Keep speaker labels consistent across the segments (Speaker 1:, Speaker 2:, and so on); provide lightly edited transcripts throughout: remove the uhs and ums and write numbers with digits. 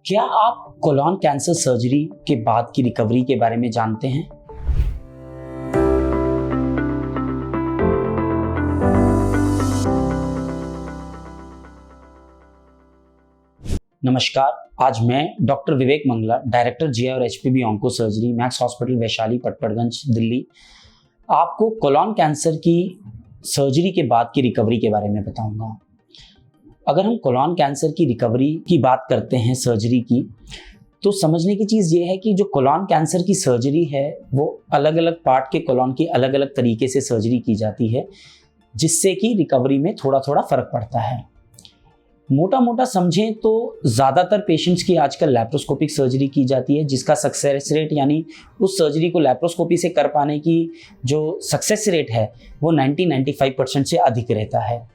Speaker 1: क्या आप colon cancer surgery के बाद की रिकवरी के बारे में जानते हैं? नमस्कार, आज मैं डॉक्टर विवेक मंगला, डायरेक्टर जीआई और HPB onco surgery, max hospital Vaishali, Patparganj, Delhi, आपको कोलॉन कैंसर की सर्जरी के बाद की रिकवरी के बारे में बताऊंगा। अगर हम कोलॉन कैंसर की रिकवरी की बात करते हैं सर्जरी की, तो समझने की चीज़ ये है कि जो कोलॉन कैंसर की सर्जरी है वो अलग अलग पार्ट के कोलॉन की अलग अलग तरीके से सर्जरी की जाती है, जिससे कि रिकवरी में थोड़ा थोड़ा फर्क पड़ता है। मोटा मोटा समझें तो ज़्यादातर पेशेंट्स की आजकल लैप्रोस्कोपिक सर्जरी की जाती है, जिसका सक्सेस रेट यानी उस सर्जरी को लैप्रोस्कोपी से कर पाने की जो सक्सेस रेट है वो 90-95% से अधिक रहता है।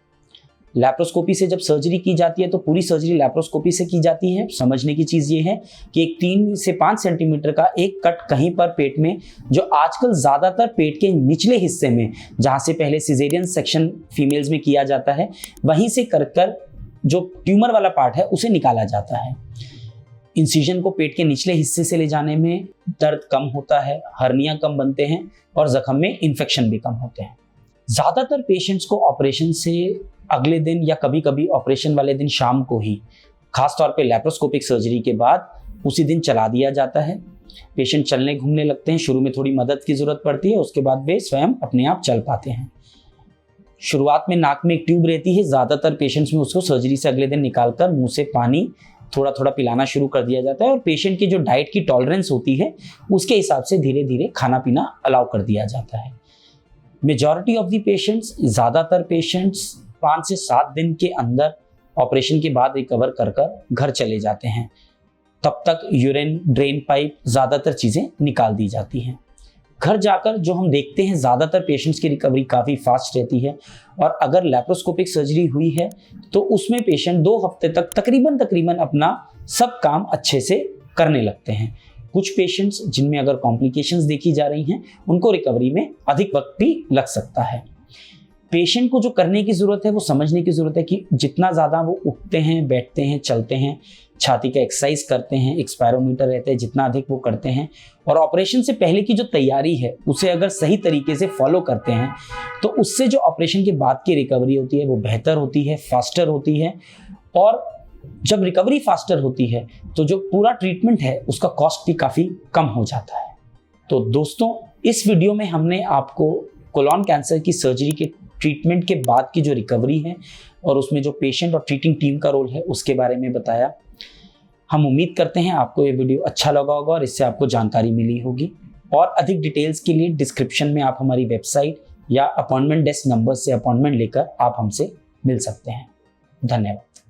Speaker 1: लैप्रोस्कोपी से जब सर्जरी की जाती है तो पूरी सर्जरी लैप्रोस्कोपी से की जाती है। समझने की चीज़ ये है कि एक 3 से 5 सेंटीमीटर का एक कट कहीं पर पेट में, जो आजकल ज़्यादातर पेट के निचले हिस्से में, जहाँ से पहले सिजेरियन सेक्शन फीमेल्स में किया जाता है, वहीं से कर जो ट्यूमर वाला पार्ट है उसे निकाला जाता है। इंसिजन को पेट के निचले हिस्से से ले जाने में दर्द कम होता है, हर्निया कम बनते हैं और जख्म में इन्फेक्शन भी कम होते हैं। ज़्यादातर पेशेंट्स को ऑपरेशन से अगले दिन या कभी कभी ऑपरेशन वाले दिन शाम को ही, खासतौर पे लैप्रोस्कोपिक सर्जरी के बाद, उसी दिन चला दिया जाता है। पेशेंट चलने घूमने लगते हैं, शुरू में थोड़ी मदद की ज़रूरत पड़ती है, उसके बाद वे स्वयं अपने आप चल पाते हैं। शुरुआत में नाक में एक ट्यूब रहती है, ज़्यादातर पेशेंट्स में उसको सर्जरी से अगले दिन निकालकर मुंह से पानी थोड़ा थोड़ा पिलाना शुरू कर दिया जाता है और पेशेंट की जो डाइट की टॉलरेंस होती है उसके हिसाब से धीरे धीरे खाना पीना अलाउ कर दिया जाता है। मेजॉरिटी ऑफ द पेशेंट्स, ज़्यादातर पेशेंट्स 5 से 7 दिन के अंदर ऑपरेशन के बाद रिकवर कर घर चले जाते हैं। तब तक यूरिन, ड्रेन पाइप, ज़्यादातर चीज़ें निकाल दी जाती हैं। घर जाकर जो हम देखते हैं, ज़्यादातर पेशेंट्स की रिकवरी काफ़ी फास्ट रहती है और अगर लैप्रोस्कोपिक सर्जरी हुई है तो उसमें पेशेंट 2 हफ्ते तक तकरीबन अपना सब काम अच्छे से करने लगते हैं। कुछ पेशेंट्स जिनमें अगर कॉम्प्लिकेशंस देखी जा रही हैं, उनको रिकवरी में अधिक वक्त भी लग सकता है। पेशेंट को जो करने की ज़रूरत है वो समझने की ज़रूरत है कि जितना ज़्यादा वो उठते हैं, बैठते हैं, चलते हैं, छाती का एक्सरसाइज करते हैं, एक स्पायरोमीटर रहता है, जितना अधिक वो करते हैं और ऑपरेशन से पहले की जो तैयारी है उसे अगर सही तरीके से फॉलो करते हैं तो उससे जो ऑपरेशन के बाद की रिकवरी होती है वो बेहतर होती है, फास्टर होती है। और जब रिकवरी फास्टर होती है तो जो पूरा ट्रीटमेंट है उसका कॉस्ट भी काफ़ी कम हो जाता है। तो दोस्तों, इस वीडियो में हमने आपको कोलॉन कैंसर की सर्जरी के ट्रीटमेंट के बाद की जो रिकवरी है और उसमें जो पेशेंट और ट्रीटिंग टीम का रोल है उसके बारे में बताया। हम उम्मीद करते हैं आपको ये वीडियो अच्छा लगा होगा और इससे आपको जानकारी मिली होगी। और अधिक डिटेल्स के लिए डिस्क्रिप्शन में आप हमारी वेबसाइट या अपॉइंटमेंट डेस्क नंबर से अपॉइंटमेंट लेकर आप हमसे मिल सकते हैं। धन्यवाद।